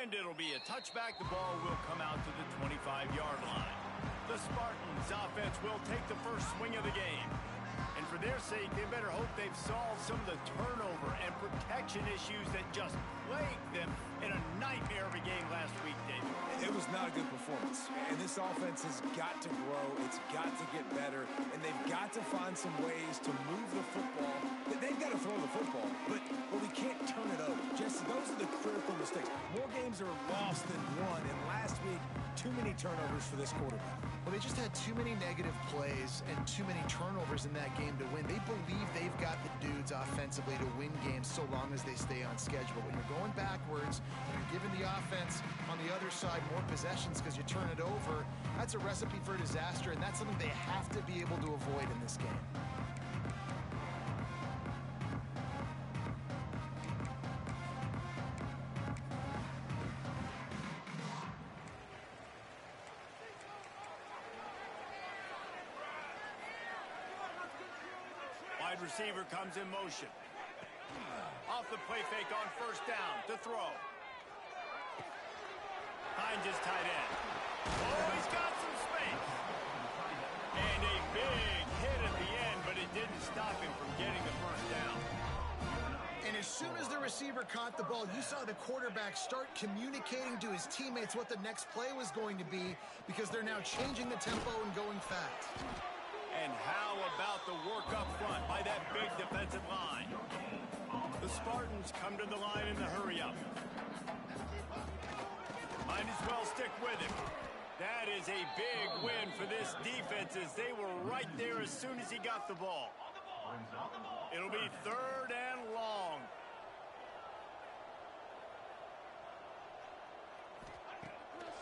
And it'll be a touchback. The ball will come out to the 25-yard line. The Spartans offense will take the first swing of the game. And for their sake, they better hope they've solved some of the turnover and protection issues that just plagued them in a nightmare of a game last week, David. It was not a good performance. And this offense has got to grow. It's got to get better. And they've got to find some ways to move the football. They've got to throw the football, but we can't turn it over. Jesse, those are the critical mistakes. More games are lost than won. And last week, too many turnovers for this quarterback. Well, they just had too many negative plays and too many turnovers in that game to win. They believe they've got the dudes offensively to win games so long as they stay on schedule. When you're going backwards, when you're giving the offense on the other side more possessions because you turn it over, that's a recipe for disaster, and that's something they have to be able to avoid in this game. Wide receiver comes in motion. Off the play fake on first down to throw. Finds his tight end. Oh, he's got some space. And a big hit at the end, but it didn't stop him from getting the first down. And as soon as the receiver caught the ball, you saw the quarterback start communicating to his teammates what the next play was going to be because they're now changing the tempo and going fast. And how about the work up front by that big defensive line? The Spartans come to the line in the hurry-up. Might as well stick with him. That is a big win for this defense as they were right there as soon as he got the ball. It'll be 3rd and long.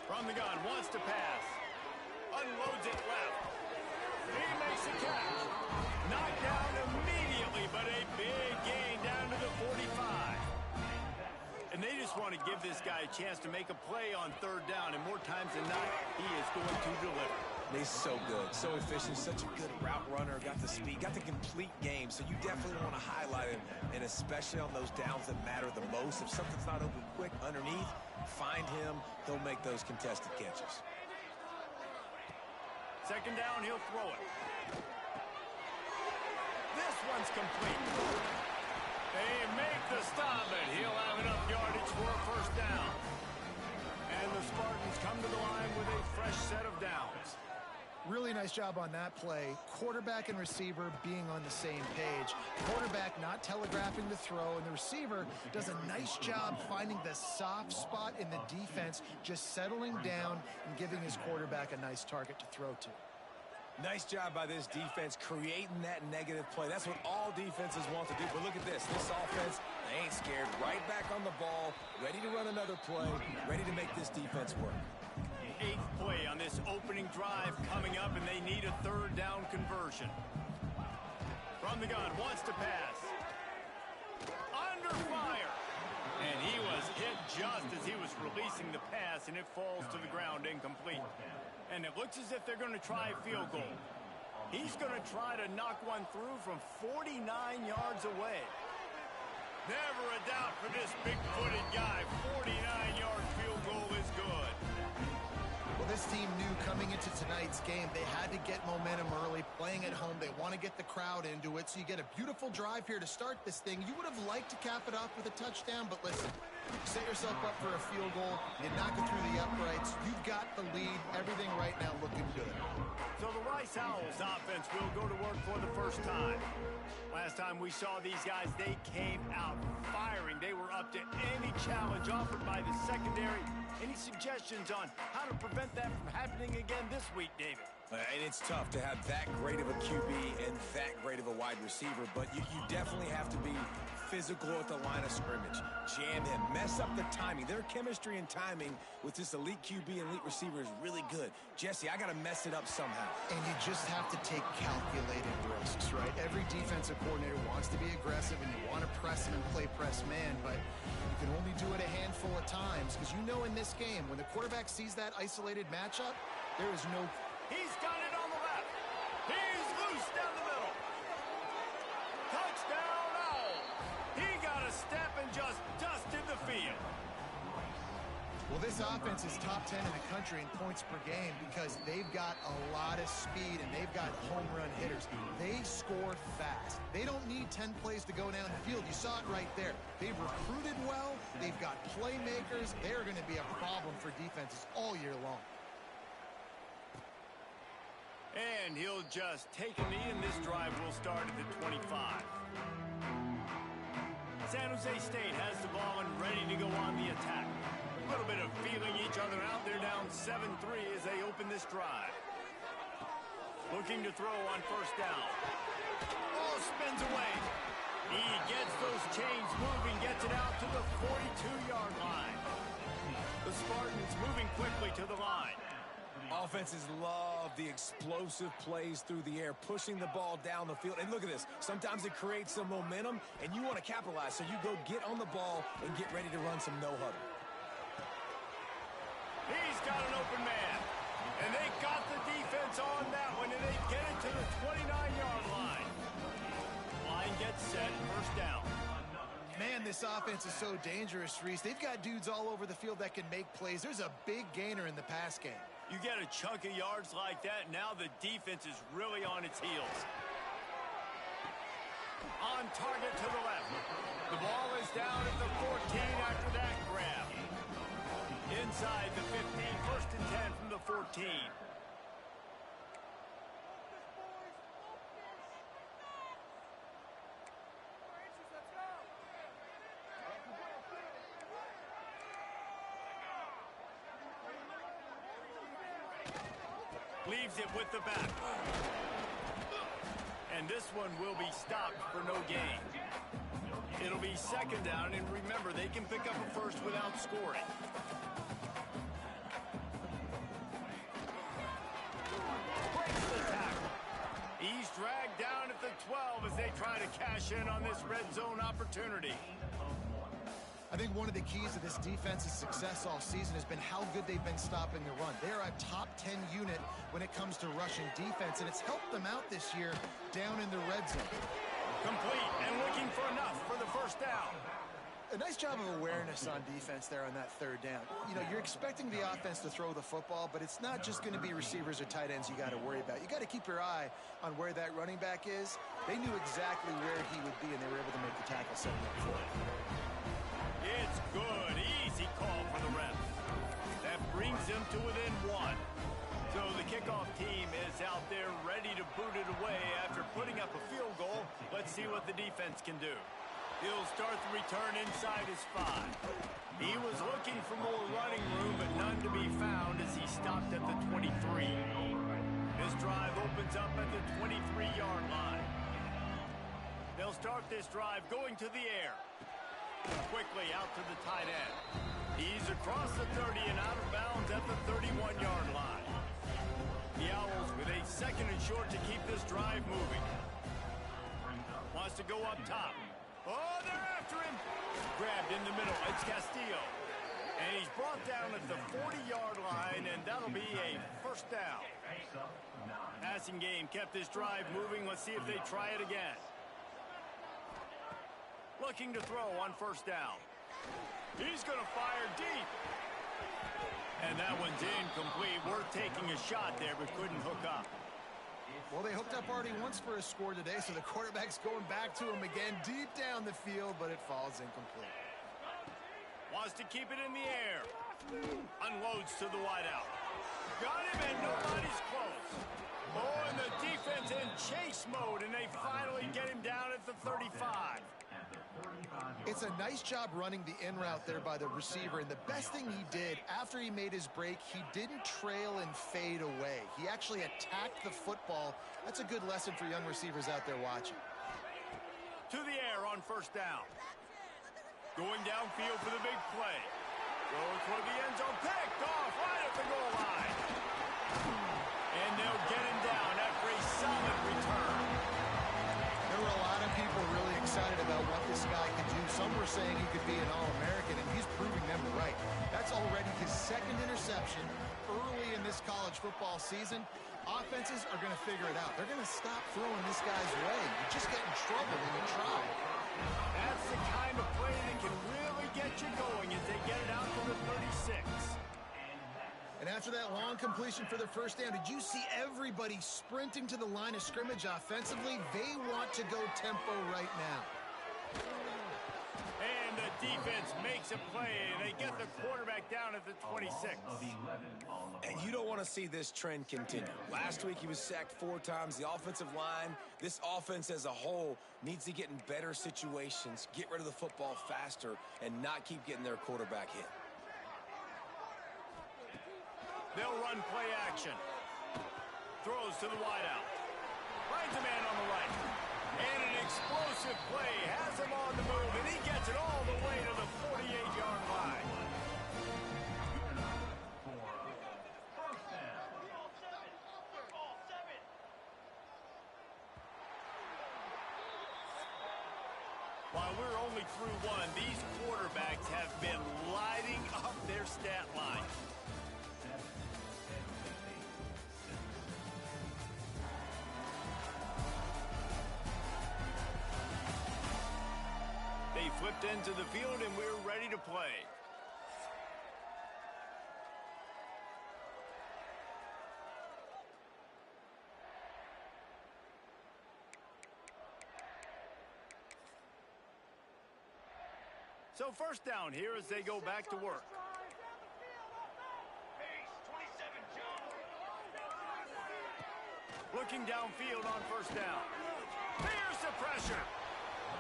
From the gun, wants to pass. Unloads it left. He makes a catch. Knocked down immediately, but a big gain down to the 45. And they just want to give this guy a chance to make a play on 3rd down, and more times than not, he is going to deliver. He's so good, so efficient, such a good route runner, got the speed, got the complete game, so you definitely want to highlight him, and especially on those downs that matter the most. If something's not open quick underneath, find him, he'll make those contested catches. 2nd down, he'll throw it. This one's complete. They make the stop, and he'll have enough yardage for a first down. And the Spartans come to the line with a fresh set of downs. Really nice job on that play. Quarterback and receiver being on the same page. Quarterback not telegraphing the throw, and the receiver does a nice job finding the soft spot in the defense, just settling down and giving his quarterback a nice target to throw to. Nice job by this defense creating that negative play. That's what all defenses want to do. But look at this. This offense, they ain't scared. Right back on the ball, ready to run another play, ready to make this defense work. 8th play on this opening drive coming up, and they need a 3rd down conversion. From the gun, wants to pass. Under fire. And he was hit just as he was releasing the pass, and it falls to the ground incomplete. And it looks as if they're going to try a field goal. He's going to try to knock one through from 49 yards away. Never a doubt for this big-footed guy. 49-yard field goal is good. Well, this team knew coming into tonight's game they had to get momentum early, playing at home. They want to get the crowd into it, so you get a beautiful drive here to start this thing. You would have liked to cap it off with a touchdown, but listen, you set yourself up for a field goal, you knock it through the uprights, you've got the lead, everything right now looking good. So the Rice Owls offense will go to work for the first time. Last time we saw these guys, they came out firing. They were up to any challenge offered by the secondary. Any suggestions on how to prevent that from happening again this week, David? And it's tough to have that great of a QB and that great of a wide receiver, but you definitely have to be physical at the line of scrimmage. Jam him, mess up the timing. Their chemistry and timing with this elite QB and elite receiver is really good. Jesse, I got to mess it up somehow. And you just have to take calculated risks, right? Every defensive coordinator wants to be aggressive, and you want to press him and play press man, but you can only do it a handful of times because you know in this game, when the quarterback sees that isolated matchup, there is no... He's got it on the left. He's loose down the middle. Touchdown, Owl. He got a step and just dusted the field. Well, this offense is top 10 in the country in points per game because they've got a lot of speed and they've got home run hitters. They score fast. They don't need 10 plays to go down the field. You saw it right there. They've recruited well. They've got playmakers. They're going to be a problem for defenses all year long. And he'll just take a knee, and this drive will start at the 25. San Jose State has the ball and ready to go on the attack. A little bit of feeling each other out. They're down 7-3 as they open this drive. Looking to throw on first down. Oh, spins away. He gets those chains moving, gets it out to the 42-yard line. The Spartans moving quickly to the line. Offenses love the explosive plays through the air, pushing the ball down the field. And look at this. Sometimes it creates some momentum, and you want to capitalize. So you go get on the ball and get ready to run some no-huddle. He's got an open man. And they got the defense on that one, and they get it to the 29-yard line. Line gets set, first down. Man, this offense is so dangerous, Reese. They've got dudes all over the field that can make plays. There's a big gainer in the pass game. You get a chunk of yards like that, now the defense is really on its heels. On target to the left. The ball is down at the 14 after that grab. Inside the 15, first and 10 from the 14. Leaves it with the back. And this one will be stopped for no gain. It'll be second down, and remember, they can pick up a first without scoring. Breaks the tackle. He's dragged down at the 12 as they try to cash in on this red zone opportunity. I think one of the keys to this defense's success all season has been how good they've been stopping the run. They're a top 10 unit when it comes to rushing defense, and it's helped them out this year down in the red zone. Complete and looking for enough for the first down. A nice job of awareness on defense there on that third down. You know, you're expecting the offense to throw the football, but it's not just going to be receivers or tight ends you got to worry about. You got to keep your eye on where that running back is. They knew exactly where he would be, and they were able to make the tackle setting up for it. It's good. Easy call for the ref. That brings them to within one. So the kickoff team is out there ready to boot it away after putting up a field goal. Let's see what the defense can do. He'll start the return inside his 5. He was looking for more running room, but none to be found as he stopped at the 23. This drive opens up at the 23-yard line. They'll start this drive going to the air. Quickly out to the tight end. He's across the 30 and out of bounds at the 31-yard line. The Owls with a second and short to keep this drive moving. Wants to go up top. Oh, they're after him. Grabbed in the middle. It's Castillo. And he's brought down at the 40-yard line, and that'll be a first down. Passing game kept this drive moving. Let's see if they try it again. Looking to throw on first down. He's going to fire deep. And that one's incomplete. Worth taking a shot there, but couldn't hook up. Well, they hooked up already once for a score today, so the quarterback's going back to him again deep down the field, but it falls incomplete. Wants to keep it in the air. Unloads to the wideout. Got him, and nobody's close. Oh, and the defense in chase mode, and they finally get him down at the 35. It's a nice job running the in route there by the receiver, and the best thing he did after he made his break, he didn't trail and fade away. He actually attacked the football. That's a good lesson for young receivers out there watching. To the air on first down. Going downfield for the big play. Goes for the end zone, picked off right at the goal line. And they'll get him down after a solid return. There were a lot of people really excited about what this guy could do. Some were saying he could be an All-American, and he's proving them right. That's already his second interception early in this college football season. Offenses are going to figure it out. They're going to stop throwing this guy's way. You just get in trouble when you try. That's the kind of play that can really get you going as they get it out to the 36. And after that long completion for the first down, did you see everybody sprinting to the line of scrimmage offensively? They want to go tempo right now. And the defense makes a play. They get the quarterback down at the 26. And you don't want to see this trend continue. Last week he was sacked 4 times. The offensive line, this offense as a whole, needs to get in better situations, get rid of the football faster, and not keep getting their quarterback hit. They'll run play action. Throws to the wideout. Finds a man on the right. And an explosive play has him on the move, and he gets it all the way to the 48-yard line. While we're only through one, these quarterbacks have been lighting up their stat line. They flipped into the field, and we're ready to play. So first down here as they go back to work. Looking downfield on first down. Here's the pressure.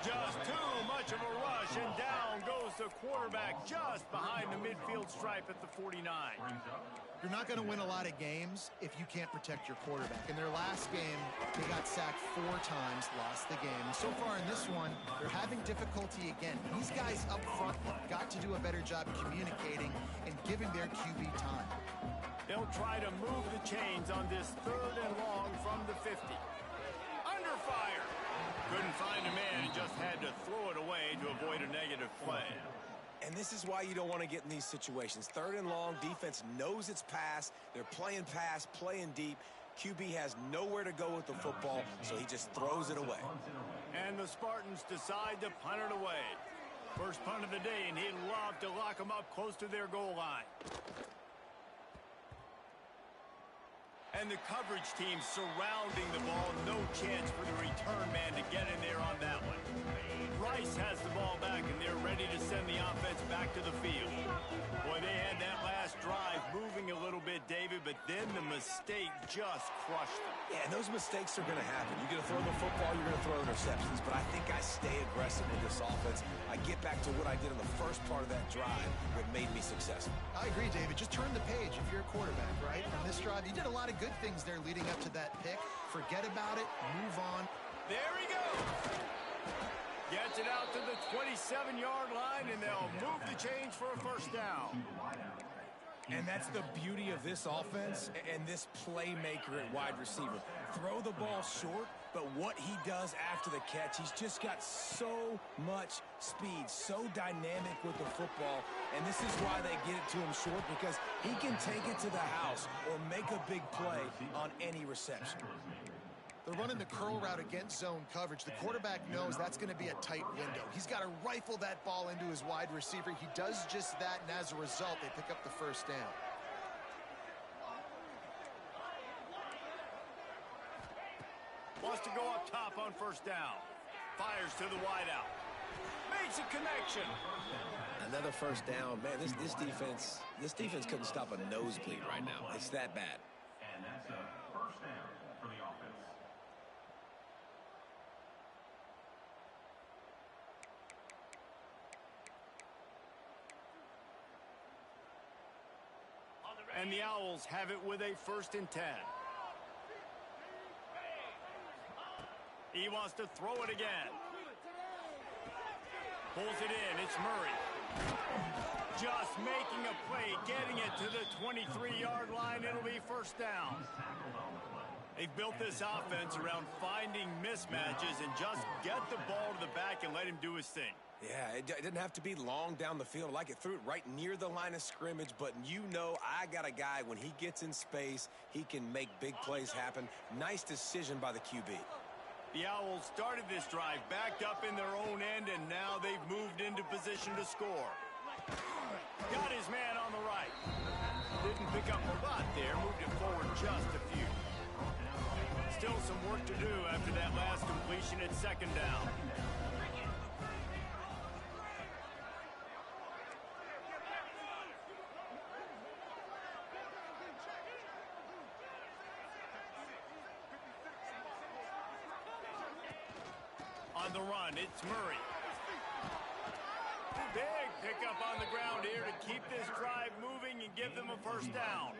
Just too much of a rush, and down goes the quarterback just behind the midfield stripe at the 49. You're not going to win a lot of games if you can't protect your quarterback. In their last game, they got sacked 4 times, lost the game. So far in this one, they're having difficulty again. These guys up front have got to do a better job communicating and giving their QB time. They'll try to move the chains on this 3rd and long from the 50. Under fire. Couldn't find a man and just had to throw it away to avoid a negative play. And this is why you don't want to get in these situations. 3rd and long, defense knows it's pass. They're playing pass, playing deep. QB has nowhere to go with the football, so he just throws it away. And the Spartans decide to punt it away. First punt of the day, and he'd love to lock them up close to their goal line. And the coverage team surrounding the ball. No chance for the return man to get in there on that one. Rice has the ball back, and they're ready to send the offense back to the field. Boy, they had that last drive moving a little bit, David, but then the mistake just crushed them. Yeah, and those mistakes are going to happen. You're going to throw the football, you're going to throw interceptions, but I think I stay aggressive with this offense. I get back to what I did in the first part of that drive, what made me successful. I agree, David. Just turn the page if you're a quarterback, right? On this drive, you did a lot of good things there leading up to that pick. Forget about it. Move on. There he goes. Gets it out to the 27-yard line, and they'll move the chains for a first down. And that's the beauty of this offense and this playmaker at wide receiver. Throw the ball short, but what he does after the catch, he's just got so much speed, so dynamic with the football. And this is why they get it to him short, because he can take it to the house or make a big play on any reception. They're running the curl route against zone coverage. The quarterback knows that's going to be a tight window. He's got to rifle that ball into his wide receiver. He does just that, and as a result, they pick up the first down. Wants to go up top on first down. Fires to the wideout. Makes a connection. Another first down. Man, this defense couldn't stop a nosebleed right now. It's that bad. And that's a first down for the offense. And the Owls have it with a 1st and 10. He wants to throw it again. Pulls it in. It's Murray. Just making a play, getting it to the 23-yard line. It'll be first down. They've built this offense around finding mismatches and just get the ball to the back and let him do his thing. Yeah, it didn't have to be long down the field. Like it threw it right near the line of scrimmage, but you know I got a guy, when he gets in space, he can make big plays happen. Nice decision by the QB. The Owls started this drive backed up in their own end, and now they've moved into position to score. Got his man on the right. Didn't pick up a lot there. Moved it forward just a few. Still some work to do after that last completion at second down. On the run, it's Murray. Big pickup on the ground here to keep this drive moving and give them a first down.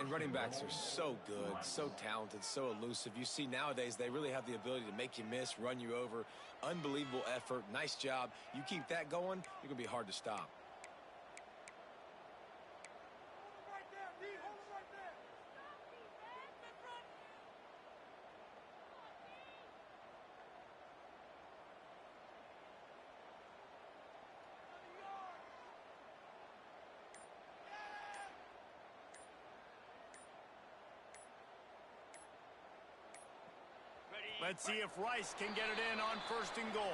And running backs are so good, so talented, so elusive. You see nowadays they really have the ability to make you miss, run you over. Unbelievable effort. Nice job. You keep that going, you're going to be hard to stop. Let's see if Rice can get it in on first and goal.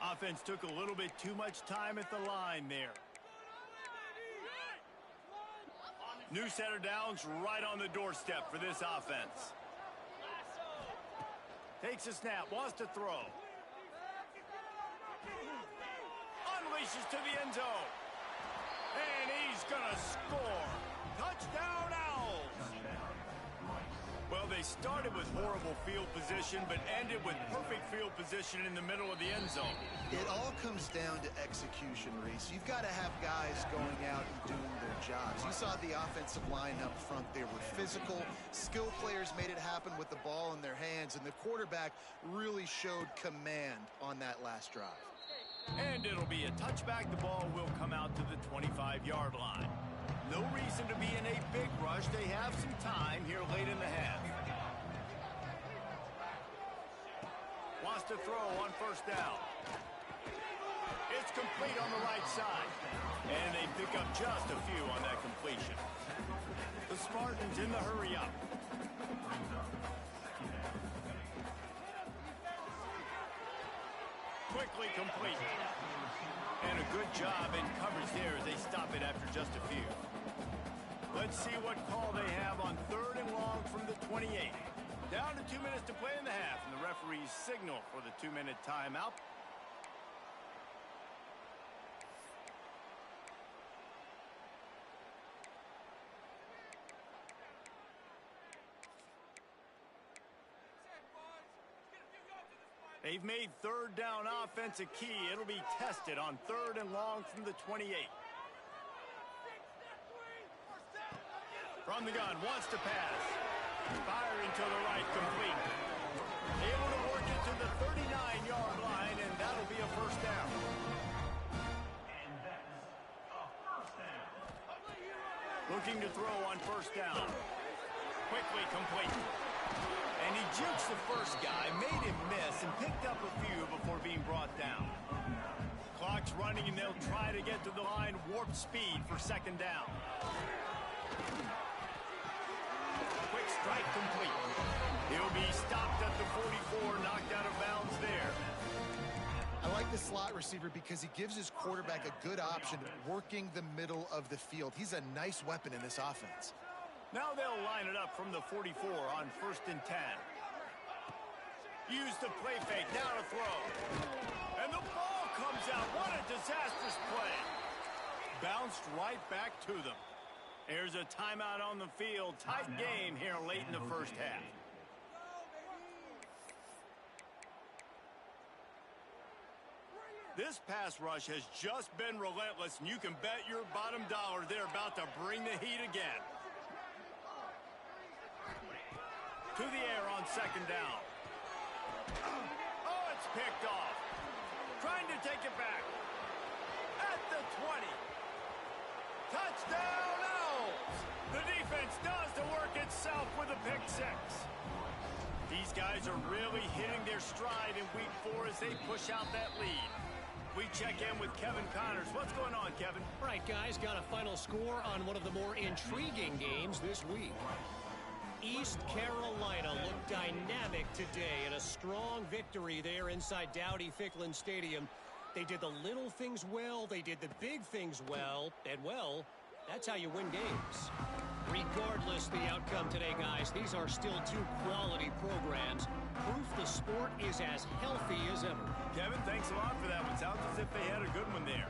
Offense took a little bit too much time at the line there. New set of downs right on the doorstep for this offense. Takes a snap, wants to throw. Unleashes to the end zone. And he's gonna score. Touchdown Owls. Well, they started with horrible field position, but ended with perfect field position in the middle of the end zone. It all comes down to execution, Reese. You've got to have guys going out and doing their jobs. You saw the offensive line up front. They were physical. Skilled players made it happen with the ball in their hands, and the quarterback really showed command on that last drive. And it'll be a touchback. The ball will come out to the 25-yard line. No reason to be in a big rush. They have some time here late in the half. Wants to throw on first down. It's complete on the right side. And they pick up just a few on that completion. The Spartans in the hurry up. Quickly complete. And a good job in coverage there as they stop it after just a few. Let's see what call they have on third and long from the 28. Down to 2 minutes to play in the half, and the referees signal for the 2-minute timeout. They've made third down offense a key. It'll be tested on third and long from the 28. From the gun, wants to pass. Firing to the right, complete. Able to work it to the 39-yard line, and that'll be a first down. And that's a first down. Looking to throw on first down. Quickly complete. And he jukes the first guy, made him miss, and picked up a few before being brought down. Clock's running, and they'll try to get to the line warp speed for second down. Quick strike complete. He'll be stopped at the 44, knocked out of bounds there. I like the slot receiver because he gives his quarterback a good option working the middle of the field. He's a nice weapon in this offense. Now they'll line it up from the 44 on first and 10. Use the play fake, now to throw. And the ball comes out. What a disastrous play. Bounced right back to them. There's a timeout on the field. Tight game here late in the first half. This pass rush has just been relentless, and you can bet your bottom dollar they're about to bring the heat again. To the air on second down. Oh, it's picked off. Trying to take it back. At the 20. Touchdown Owls! The defense does the work itself with a pick six. These guys are really hitting their stride in week 4 as they push out that lead. We check in with Kevin Connors. What's going on, Kevin? Right, guys, got a final score on one of the more intriguing games this week. East Carolina looked dynamic today in a strong victory there inside Dowdy-Ficklin Stadium. They did the little things well, they did the big things well, and well, that's how you win games. Regardless the outcome today, guys, these are still two quality programs. Proof the sport is as healthy as ever. Kevin, thanks a lot for that one. Sounds as if they had a good one there.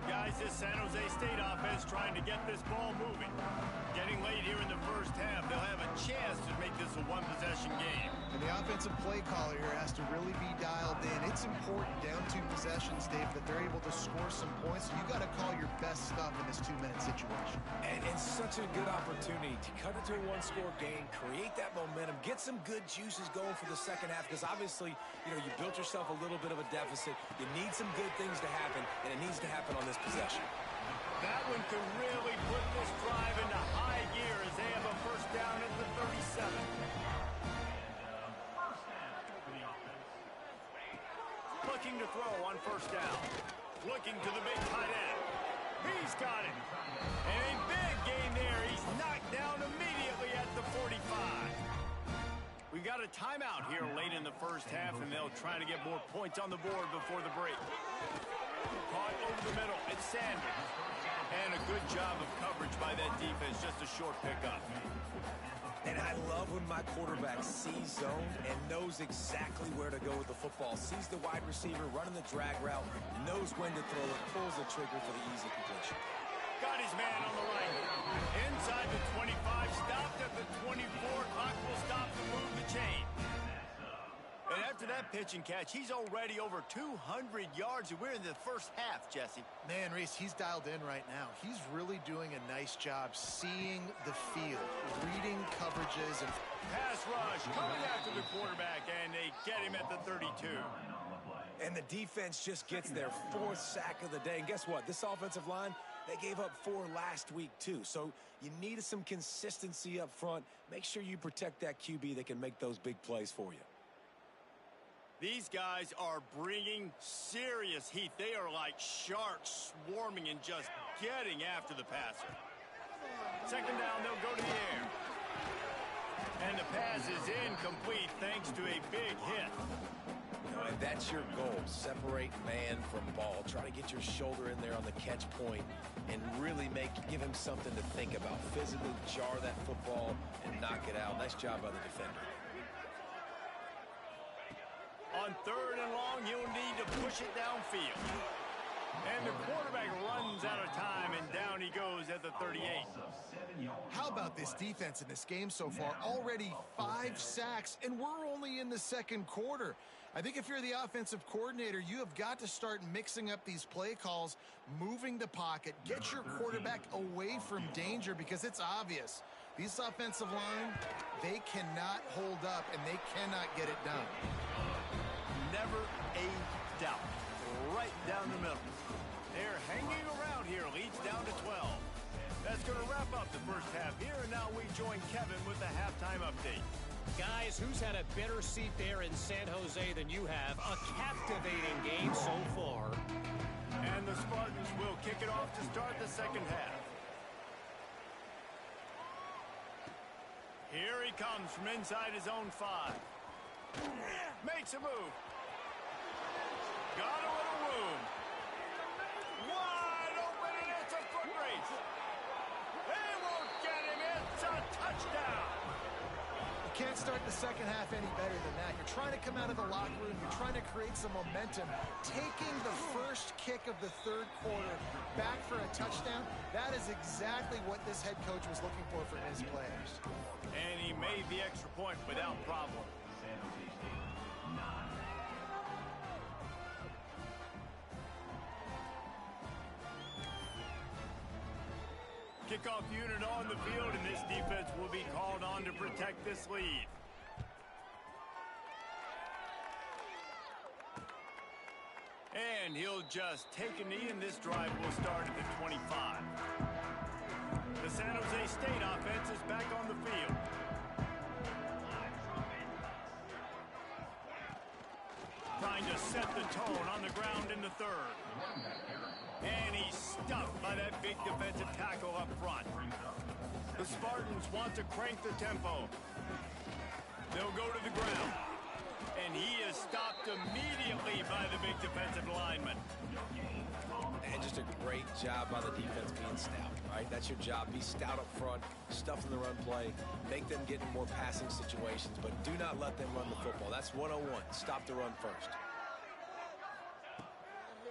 Guys, this San Jose State offense trying to get this ball moving. Getting late here in the first half, they'll have a chance to make this a one-possession game. And the offensive play caller here has to really be dialed in. It's important down 2 possessions, Dave, that they're able to score some points. So you got to call your best stuff in this 2-minute situation. And it's such a good opportunity to cut it to a one-score game, create that momentum, get some good juices going for the second half, because obviously, you built yourself a little bit of a deficit. You need some good things to happen, and it needs to happen on this possession. That one can really put this drive into high gear as they have a first down at the 37. First down for the offense. Looking to throw on first down. Looking to the big tight end. He's got it. And a big gain there. He's knocked down immediately at the 45. We've got a timeout here late in the first half, and they'll try to get more points on the board before the break. Caught over the middle. It's Sanders. And a good job of coverage by that defense. Just a short pickup. And I love when my quarterback sees zone and knows exactly where to go with the football. Sees the wide receiver running the drag route, knows when to throw it, pulls the trigger for the easy completion. Got his man on the right. Inside the 25, stopped at the 24. Clock will stop to move the chain. And after that pitch and catch, he's already over 200 yards, and we're in the first half, Jesse. Man, Reese, he's dialed in right now. He's really doing a nice job seeing the field, reading coverages. And pass rush coming after the quarterback, and they get him at the 32. And the defense just gets their 4th sack of the day. And guess what? This offensive line, they gave up 4 last week, too. So you need some consistency up front. Make sure you protect that QB that can make those big plays for you. These guys are bringing serious heat. They are like sharks swarming and just getting after the passer. Second down, they'll go to the air. And the pass is incomplete thanks to a big hit. And that's your goal. Separate man from ball. Try to get your shoulder in there on the catch point and really give him something to think about. Physically jar that football and knock it out. Nice job by the defender. On third and long, he'll need to push it downfield. And the quarterback runs out of time, and down he goes at the 38. how about this defense in this game so far? Already 5 sacks, and we're only in the second quarter. I think if you're the offensive coordinator, you have got to start mixing up these play calls, moving the pocket, get your quarterback away from danger, because it's obvious. These offensive line, they cannot hold up, and they cannot get it done. Never a doubt. Right down the middle. They're hanging around here. Leads down to 12. That's going to wrap up the first half here, and now we join Kevin with the halftime update. Guys, who's had a better seat there in San Jose than you have? A captivating game so far. And the Spartans will kick it off to start the second half. Here he comes from inside his own 5. Makes a move. Got a little room. Wide open, and it's a foot race. They won't get him. It's a touchdown. You can't start the second half any better than that. You're trying to come out of the locker room. You're trying to create some momentum. Taking the first kick of the third quarter back for a touchdown, that is exactly what this head coach was looking for from his players. And he made the extra point without problem. Kickoff unit on the field, and this defense will be called on to protect this lead. And he'll just take a knee, and this drive will start at the 25. The San Jose State offense is back on the field. Trying to set the tone on the ground in the third. And he stuffed by that big defensive tackle up front. The Spartans want to crank the tempo. They'll go to the ground. And he is stopped immediately by the big defensive lineman. And just a great job by the defense being stout, right? That's your job. Be stout up front, stuff in the run play, make them get in more passing situations, but do not let them run the football. That's 101. Stop the run first.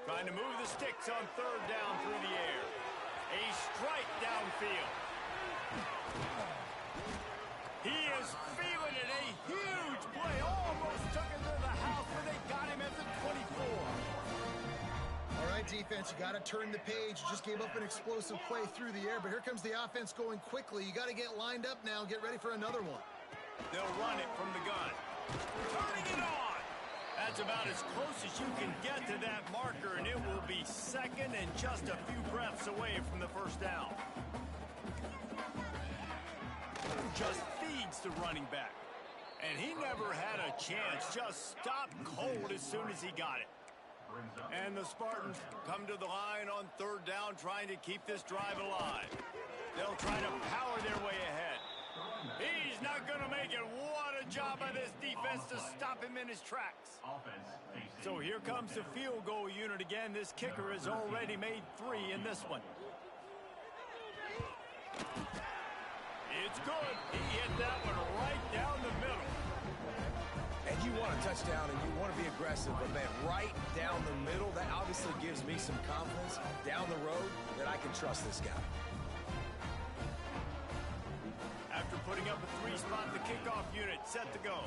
Trying to move the sticks on third down through the air. A strike downfield. He is feeling it. A huge play. Almost took him to the house, but they got him at the 24. All right, defense, you got to turn the page. You just gave up an explosive play through the air, but here comes the offense going quickly. You got to get lined up now. Get ready for another one. They'll run it from the gun. Turning it on. That's about as close as you can get to that marker, and it will be second and just a few breaths away from the first down. Just feeds the running back. And he never had a chance. Just stopped cold as soon as he got it. And the Spartans come to the line on third down, trying to keep this drive alive. They'll try to power their way ahead. He's not going to make it. What a job by this defense to stop him in his tracks. So here comes the field goal unit again. This kicker has already made 3 in this one. It's good. He hit that one right down the middle. And you want a touchdown and you want to be aggressive, but man, right down the middle, that obviously gives me some confidence down the road that I can trust this guy. After putting up a 3-spot, the kickoff unit set to go.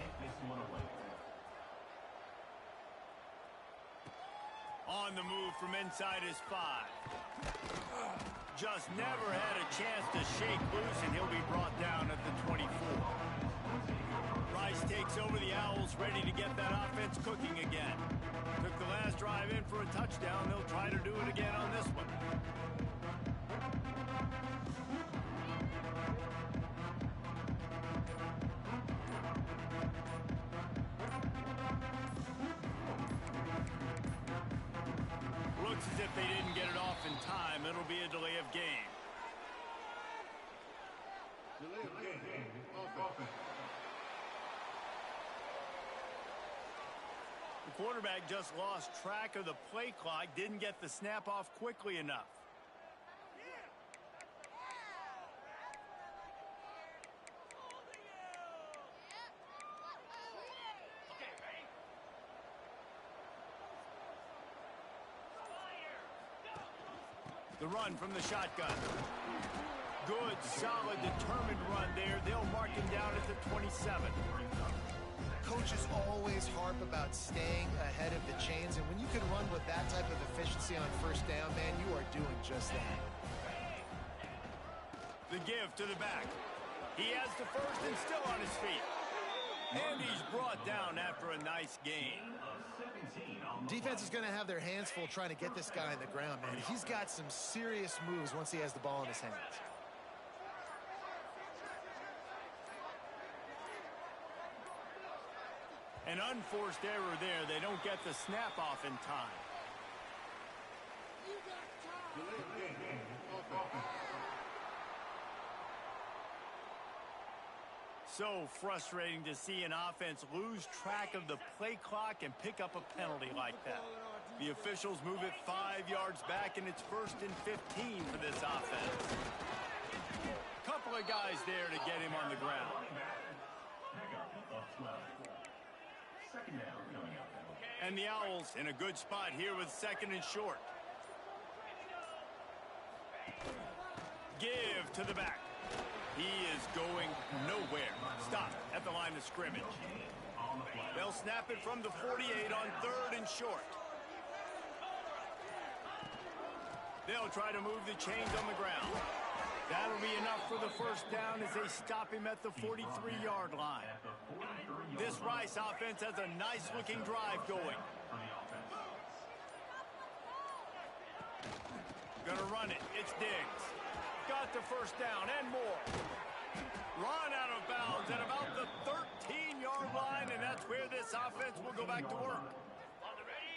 On the move from inside his 5. Just never had a chance to shake loose, and he'll be brought down at the 24. Rice takes over the Owls, ready to get that offense cooking again. Took the last drive in for a touchdown. They'll try to do it again on this one. Looks as if they didn't get it off in time. It'll be a delay of game. The quarterback just lost track of the play clock, didn't get the snap off quickly enough. The run from the shotgun. Good, solid, determined run there. They'll mark him down at the 27. Coaches always harp about staying ahead of the chains, and when you can run with that type of efficiency on first down, man, you are doing just that. The give to the back. He has the first and still on his feet. And he's brought down after a nice gain. Defense is going to have their hands full trying to get this guy on the ground, man. He's got some serious moves once he has the ball in his hands. An unforced error there. They don't get the snap off in time. So frustrating to see an offense lose track of the play clock and pick up a penalty like that. The officials move it 5 yards back, and it's 1st and 15 for this offense. Couple of guys there to get him on the ground. And the Owls in a good spot here with 2nd and short. Give to the back. He is going nowhere. Stop at the line of scrimmage. They'll snap it from the 48 on 3rd and short. They'll try to move the chains on the ground. That'll be enough for the first down as they stop him at the 43-yard line. This Rice offense has a nice-looking drive going. Gonna run it. It's Diggs. Got the first down and more. Run out of bounds at about the 13-yard line, and that's where this offense will go back to work.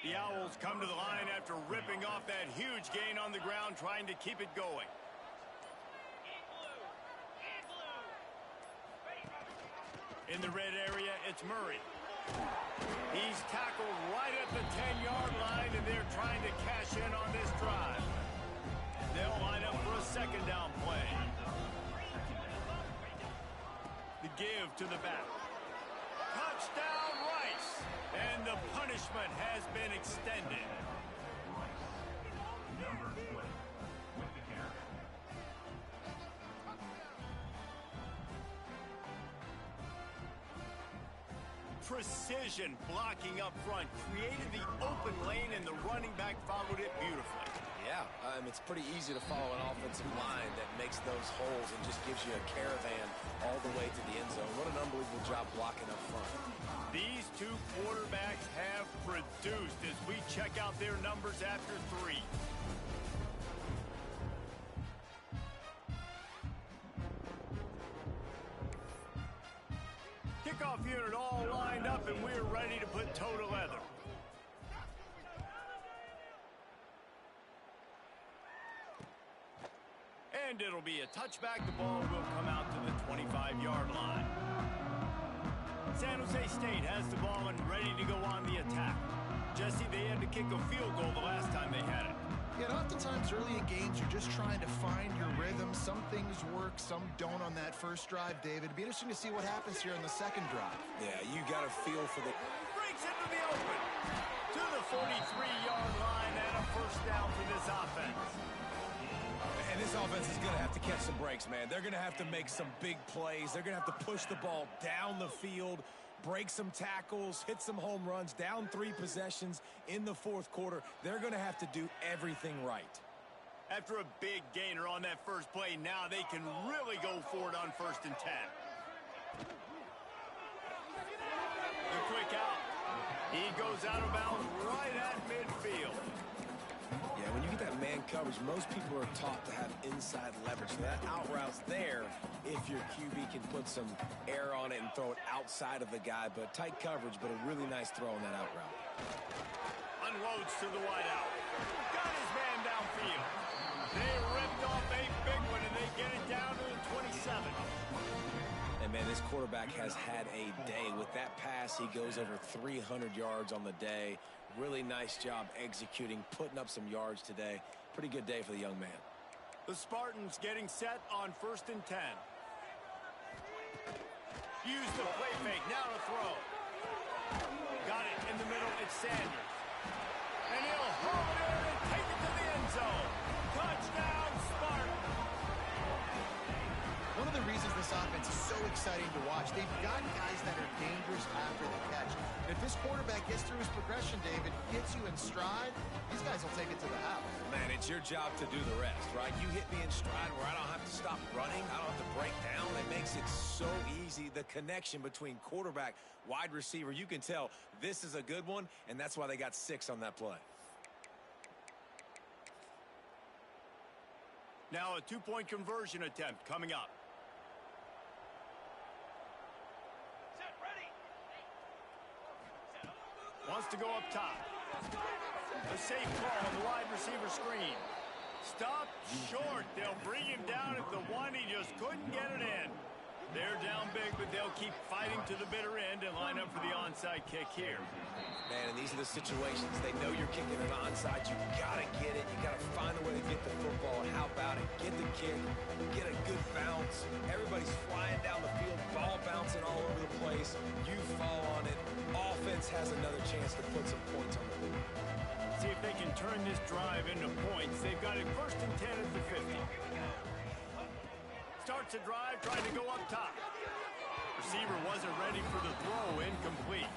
The Owls come to the line after ripping off that huge gain on the ground, trying to keep it going. In the red area, it's Murray. He's tackled right at the 10-yard line, and they're trying to cash in on this drive. They'll line up for a second down play. The give to the back. Touchdown, Rice! And the punishment has been extended. Number 20 with the carry. Precision blocking up front created the open lane, and the running back followed it beautifully. Yeah, it's pretty easy to follow an offensive line that makes those holes and just gives you a caravan all the way to the end zone. What an unbelievable job blocking up front. These two quarterbacks have produced as we check out their numbers after 3. Kickoff unit all lined up, and we're ready to put toe to leather. And it'll be a touchback. The ball will come out to the 25-yard line. San Jose State has the ball and ready to go on the attack. Jesse, they had to kick a field goal the last time they had it. Yeah, and oftentimes early in games, you're just trying to find your rhythm. Some things work, some don't on that first drive, David. It'd be interesting to see what happens here in the second drive. Yeah, you got to feel for the... Breaks into the open. To the 43-yard line and a first down for this offense. And this offense is going to have to catch some breaks, man. They're going to have to make some big plays. They're going to have to push the ball down the field, break some tackles, hit some home runs, down 3 possessions in the fourth quarter. They're going to have to do everything right. After a big gainer on that first play, now they can really go for it on 1st and 10. The quick out. He goes out of bounds right at midfield. Yeah, when you get that man coverage, most people are taught to have inside leverage. So that out route's there if your QB can put some air on it and throw it outside of the guy. But tight coverage, but a really nice throw on that out route. Unloads to the wideout. Got his man downfield. They ripped off a big one, and they get it down to the 27. And, man, this quarterback has had a day. With that pass, he goes over 300 yards on the day. Really nice job executing, putting up some yards today. Pretty good day for the young man. The Spartans getting set on 1st and 10. Use the play fake, now to throw. Got it in the middle, it's Sanders. And he'll haul it in and take it to the end zone. Touchdown, Spartans. One of the reasons this offense is so exciting to watch, they've got guys that are dangerous after the catch. If this quarterback gets through his progression, David, gets you in stride, these guys will take it to the house. Man, it's your job to do the rest, right? You hit me in stride where I don't have to stop running. I don't have to break down. It makes it so easy. The connection between quarterback, wide receiver, you can tell this is a good one, and that's why they got 6 on that play. Now a 2-point conversion attempt coming up. Wants to go up top. A safe call on the wide receiver screen. Stop short. They'll bring him down at the 1. He just couldn't get it in. They're down big, but they'll keep fighting to the bitter end and line up for the onside kick here. Man, and these are the situations. They know you're kicking an onside. You got to get it. You got to find a way to get the football. How about it? Get the kick. Get a good bounce. Everybody's flying down the field. Ball bouncing all over the place. You fall on it. Offense has another chance to put some points on the board. See if they can turn this drive into points. They've got it 1st and 10 at the 50. Starts a drive, trying to go up top. Receiver wasn't ready for the throw, incomplete.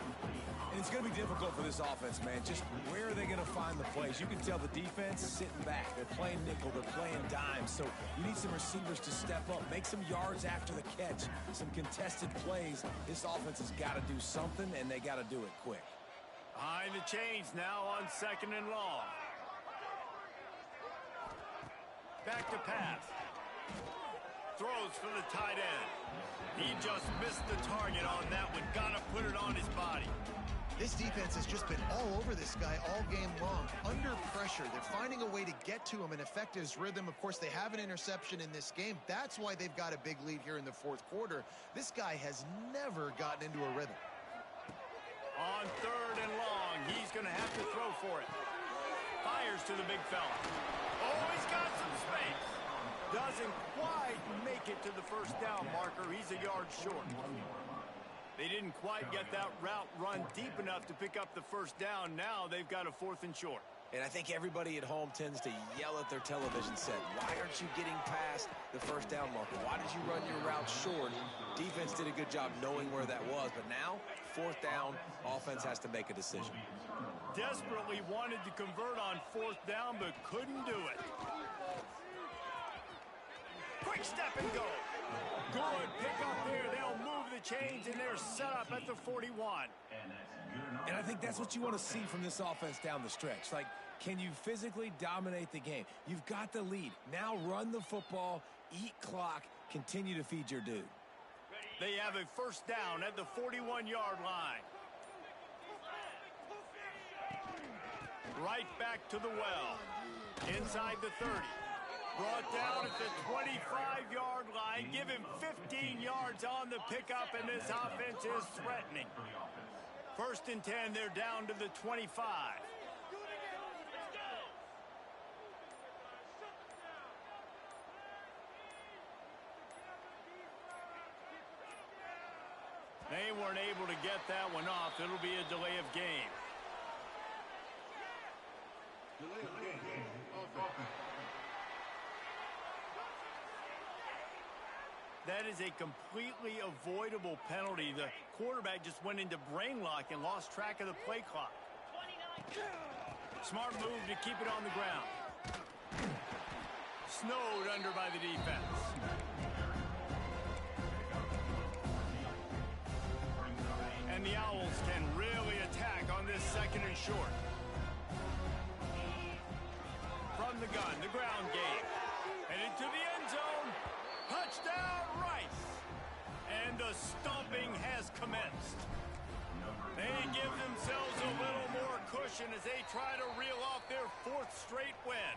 And it's going to be difficult for this offense, man. Just where are they going to find the plays? You can tell the defense is sitting back. They're playing nickel. They're playing dime. So you need some receivers to step up, make some yards after the catch, some contested plays. This offense has got to do something, and they got to do it quick. Behind the chains now on 2nd and long. Back to pass. Throws for the tight end. He just missed the target on that one. Got to put it on his body. This defense has just been all over this guy all game long. Under pressure, they're finding a way to get to him and affect his rhythm. Of course, they have an interception in this game. That's why they've got a big lead here in the fourth quarter. This guy has never gotten into a rhythm. On 3rd and long, he's going to have to throw for it. Fires to the big fella. Oh, he's got some space. Doesn't quite make it to the first down marker. He's a yard short. They didn't quite get that route run deep enough to pick up the first down. Now they've got a 4th and short. And I think everybody at home tends to yell at their television set. Why aren't you getting past the first down marker? Why did you run your route short? Defense did a good job knowing where that was. But now, 4th down, offense has to make a decision. Desperately wanted to convert on 4th down, but couldn't do it. Quick step and go. Good pick up there. They'll move the chains, and they're set up at the 41. And I think that's what you want to see from this offense down the stretch. Like, can you physically dominate the game? You've got the lead. Now run the football, eat clock, continue to feed your dude. They have a first down at the 41-yard line. Right back to the well. Inside the 30. Brought down at the 25-yard line. Give him 15 yards on the pickup, and this offense is threatening. 1st and 10, they're down to the 25. They weren't able to get that one off. It'll be a delay of game. That is a completely avoidable penalty. The quarterback just went into brain lock and lost track of the play clock. Smart move to keep it on the ground. Snowed under by the defense. And the Owls can really attack on this 2nd and short. From the gun, the ground game. Headed to the end zone. Touchdown, Rice. And the stomping has commenced. They give themselves a little more cushion as they try to reel off their 4th straight win.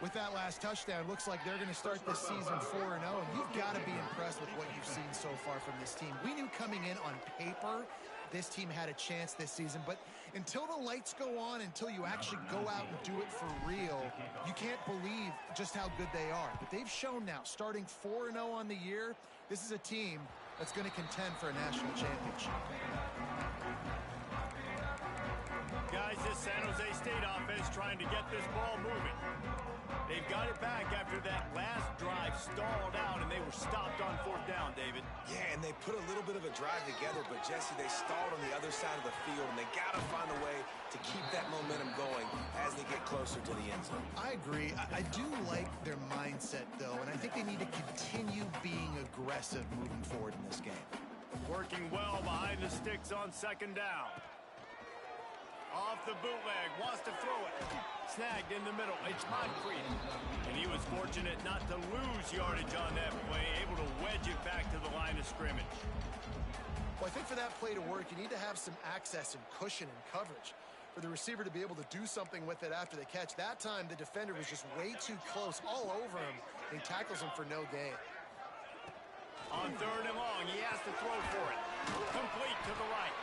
With that last touchdown, looks like they're going to start this season 4-0. And you've got to be impressed with what you've seen so far from this team. We knew coming in on paper this team had a chance this season, but until the lights go on, until you actually go out and do it for real, you can't believe just how good they are. But they've shown now, starting 4-0 on the year, this is a team that's going to contend for a national championship. Guys, this San Jose State offense trying to get this ball moving. They've got it back after that last drive stalled out, and they were stopped on 4th down, David. Yeah, and they put a little bit of a drive together, but, Jesse, they stalled on the other side of the field, and they got to find a way to keep that momentum going as they get closer to the end zone. I agree. I do like their mindset, though, and I think they need to continue being aggressive moving forward in this game. Working well behind the sticks on 2nd down. Off the bootleg, wants to throw it. Snagged in the middle, it's Moncrief. And he was fortunate not to lose yardage on that play, able to wedge it back to the line of scrimmage. Well, I think for that play to work, you need to have some access and cushion and coverage for the receiver to be able to do something with it after the catch. That time, the defender was just way too close, all over him. He tackles him for no gain. On 3rd and long, he has to throw for it. Complete to the right.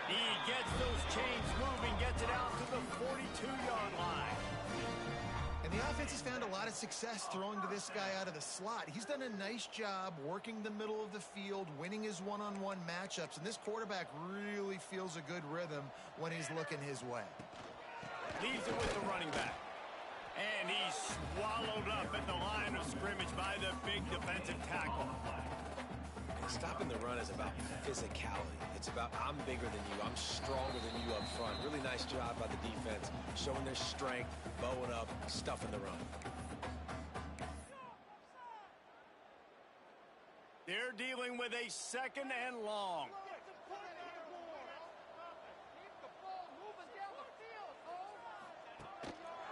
He gets those chains moving, gets it out to the 42-yard line. And the offense has found a lot of success throwing to this guy out of the slot. He's done a nice job working the middle of the field, winning his one-on-one matchups, and this quarterback really feels a good rhythm when he's looking his way. Leaves it with the running back. And he's swallowed up at the line of scrimmage by the big defensive tackle. Stopping the run is about physicality. It's about I'm bigger than you, I'm stronger than you up front. Really nice job by the defense, showing their strength, bowing up, stuffing the run. They're dealing with a 2nd and long.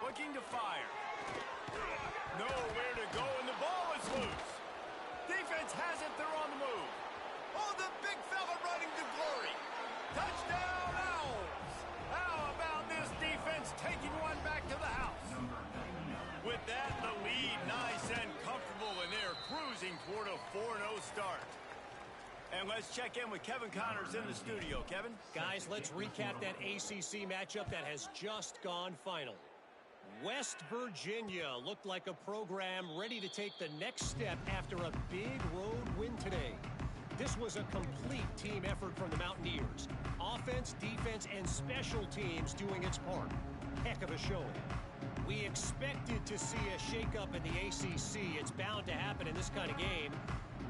Looking to fire. Nowhere to go, and the ball is loose. Defense has it. They're on the move. Oh, the big fella running to glory. Touchdown, Owls. How about this defense taking one back to the house? With that, the lead nice and comfortable, and they're cruising toward a 4-0 start. And let's check in with Kevin Connors in the studio. Kevin? Guys, let's recap that ACC matchup that has just gone final. West Virginia looked like a program ready to take the next step after a big road win today. This was a complete team effort from the Mountaineers. Offense, defense, and special teams doing its part. Heck of a showing. We expected to see a shakeup in the ACC. It's bound to happen in this kind of game.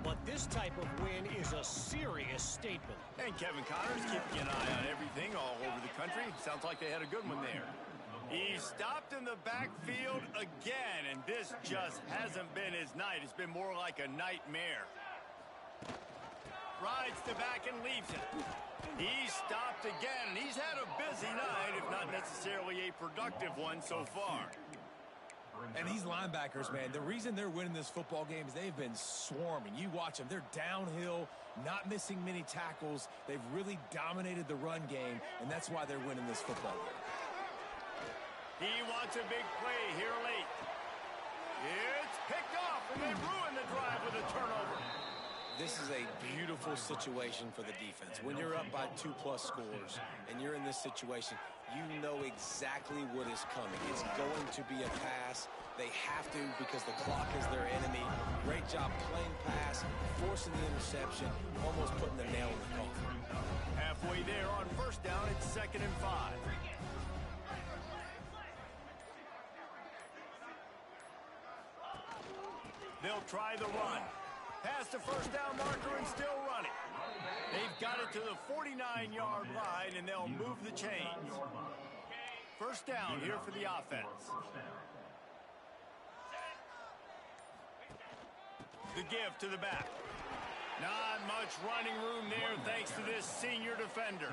But this type of win is a serious statement. And Kevin Connors keeping an eye on everything all over the country. Sounds like they had a good one there. He stopped in the backfield again, and this just hasn't been his night. It's been more like a nightmare. Rides to back and leaves it. He stopped again, and he's had a busy night, if not necessarily a productive one so far. And these linebackers, man, the reason they're winning this football game is they've been swarming. You watch them. They're downhill, not missing many tackles. They've really dominated the run game, and that's why they're winning this football game. He wants a big play here late. It's picked off, and they ruin the drive with a turnover. This is a beautiful situation for the defense. When you're up by 2+ scores and you're in this situation, you know exactly what is coming. It's going to be a pass. They have to because the clock is their enemy. Great job playing pass, forcing the interception, almost putting the nail in the coffin. Halfway there on first down, it's 2nd and 5. They'll try the run. Past the first down marker and still running. They've got it to the 49-yard line, and they'll move the chains. First down here for the offense. The give to the back. Not much running room there thanks to this senior defender.